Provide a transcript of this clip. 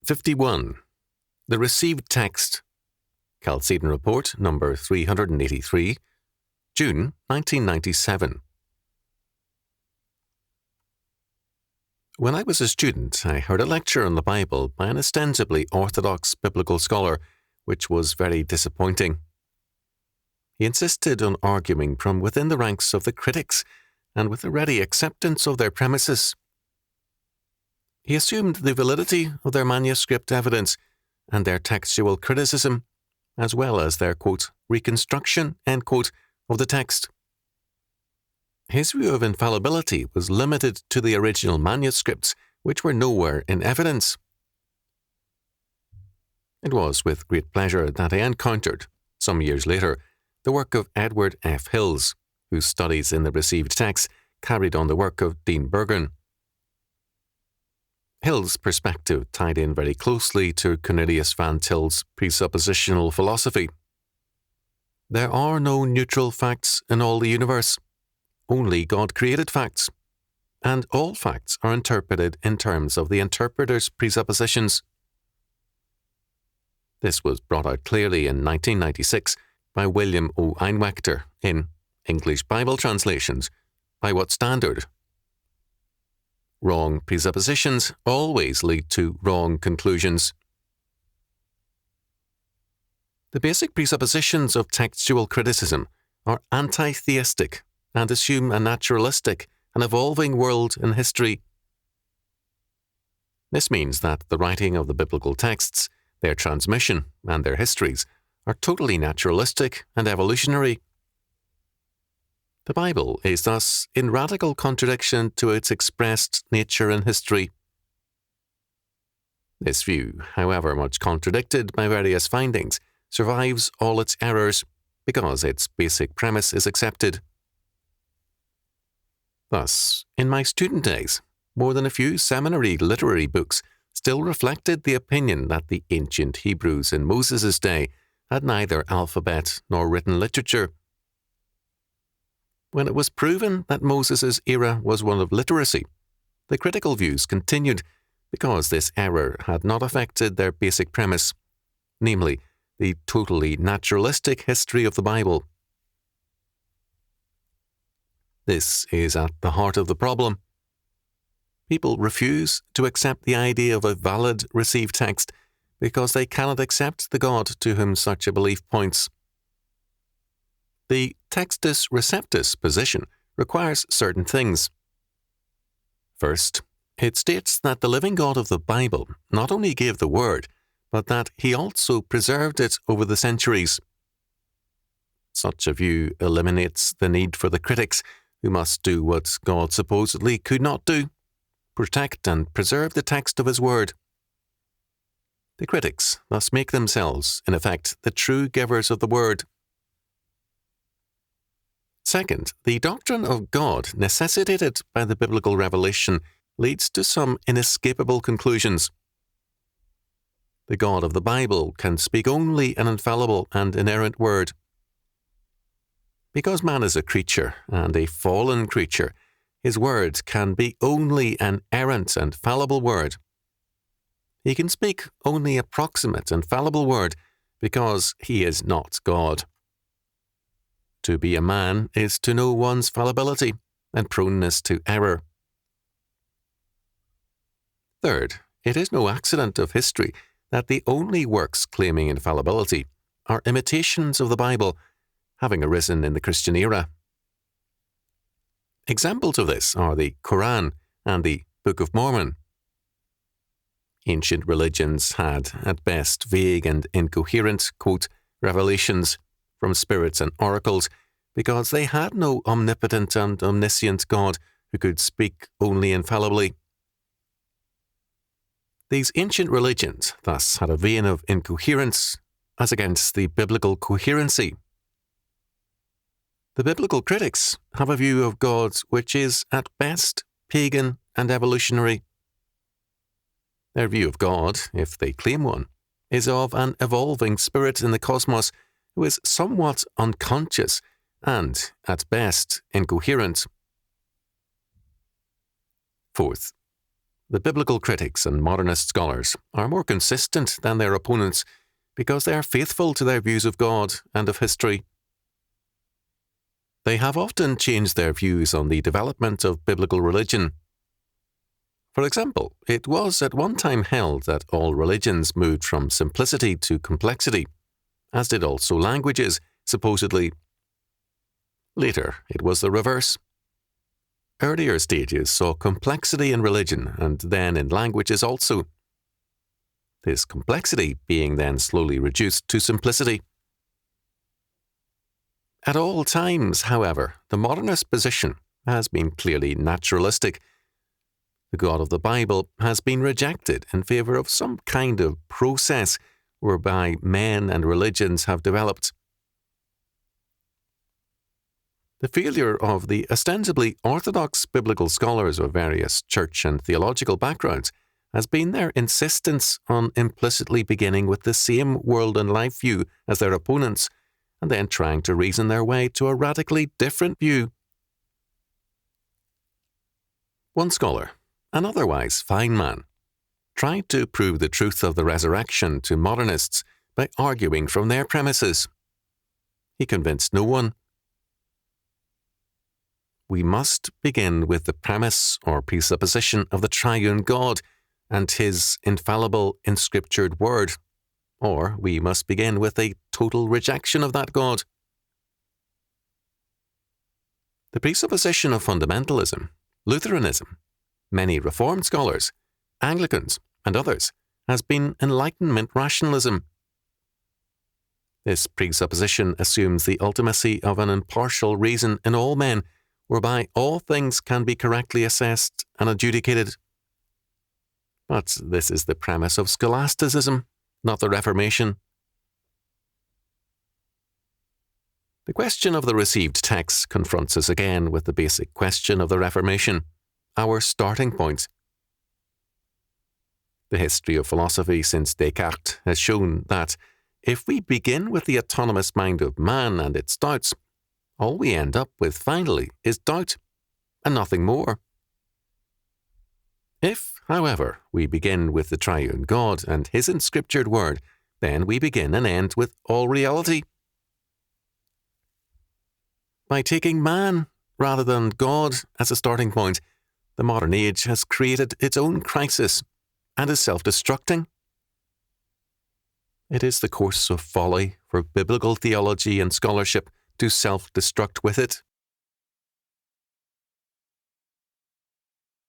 51. The Received Text. Chalcedon Report, number 383, June 1997. When I was a student, I heard a lecture on the Bible by an ostensibly orthodox biblical scholar, which was very disappointing. He insisted on arguing from within the ranks of the critics and with a ready acceptance of their premises. He assumed the validity of their manuscript evidence and their textual criticism, as well as their, quote, reconstruction, end quote, of the text. His view of infallibility was limited to the original manuscripts, which were nowhere in evidence. It was with great pleasure that I encountered, some years later, the work of Edward F. Hills, whose studies in the received text carried on the work of Dean Burgon. Hill's perspective tied in very closely to Cornelius Van Til's presuppositional philosophy. There are no neutral facts in all the universe, only God-created facts, and all facts are interpreted in terms of the interpreter's presuppositions. This was brought out clearly in 1996 by William O. Einwachter in English Bible Translations. By what standard? Wrong presuppositions always lead to wrong conclusions. The basic presuppositions of textual criticism are anti-theistic and assume a naturalistic and evolving world in history. This means that the writing of the biblical texts, their transmission, and their histories are totally naturalistic and evolutionary. The Bible is thus in radical contradiction to its expressed nature and history. This view, however much contradicted by various findings, survives all its errors because its basic premise is accepted. Thus, in my student days, more than a few seminary literary books still reflected the opinion that the ancient Hebrews in Moses' day had neither alphabet nor written literature. When it was proven that Moses' era was one of literacy, the critical views continued because this error had not affected their basic premise, namely, the totally naturalistic history of the Bible. This is at the heart of the problem. People refuse to accept the idea of a valid received text because they cannot accept the God to whom such a belief points. The textus receptus position requires certain things. First, it states that the living God of the Bible not only gave the Word, but that he also preserved it over the centuries. Such a view eliminates the need for the critics, who must do what God supposedly could not do, protect and preserve the text of his Word. The critics thus make themselves, in effect, the true givers of the Word. Second, the doctrine of God necessitated by the biblical revelation leads to some inescapable conclusions. The God of the Bible can speak only an infallible and inerrant word. Because man is a creature and a fallen creature, his word can be only an errant and fallible word. He can speak only approximate and fallible word because he is not God. To be a man is to know one's fallibility and proneness to error. Third, it is no accident of history that the only works claiming infallibility are imitations of the Bible, having arisen in the Christian era. Examples of this are the Quran and the Book of Mormon. Ancient religions had, at best, vague and incoherent, quote, revelations from spirits and oracles, because they had no omnipotent and omniscient God who could speak only infallibly. These ancient religions thus had a vein of incoherence as against the biblical coherency. The biblical critics have a view of God which is, at best, pagan and evolutionary. Their view of God, if they claim one, is of an evolving spirit in the cosmos who is somewhat unconscious and, at best, incoherent. Fourth, The biblical critics and modernist scholars are more consistent than their opponents because they are faithful to their views of God and of history. They have often changed their views on the development of biblical religion. For example, it was at one time held that all religions moved from simplicity to complexity, as did also languages, supposedly. Later, it was the reverse. Earlier stages saw complexity in religion and then in languages also. This complexity being then slowly reduced to simplicity. At all times, however, the modernist position has been clearly naturalistic. The God of the Bible has been rejected in favour of some kind of process whereby men and religions have developed. The failure of the ostensibly orthodox biblical scholars of various church and theological backgrounds has been their insistence on implicitly beginning with the same world and life view as their opponents, and then trying to reason their way to a radically different view. One scholar, an otherwise fine man, tried to prove the truth of the resurrection to modernists by arguing from their premises. He convinced no one. We must begin with the premise or presupposition of the triune God and his infallible inscriptured word, or we must begin with a total rejection of that God. The presupposition of fundamentalism, Lutheranism, many Reformed scholars, Anglicans, and others, has been Enlightenment rationalism. This presupposition assumes the ultimacy of an impartial reason in all men, whereby all things can be correctly assessed and adjudicated. But this is the premise of scholasticism, not the Reformation. The question of the received text confronts us again with the basic question of the Reformation, our starting point. The history of philosophy since Descartes has shown that if we begin with the autonomous mind of man and its doubts, all we end up with finally is doubt, and nothing more. If, however, we begin with the triune God and his inscriptured word, then we begin and end with all reality. By taking man rather than God as a starting point, the modern age has created its own crisis and is self-destructing. It is the course of folly for biblical theology and scholarship to self-destruct with it.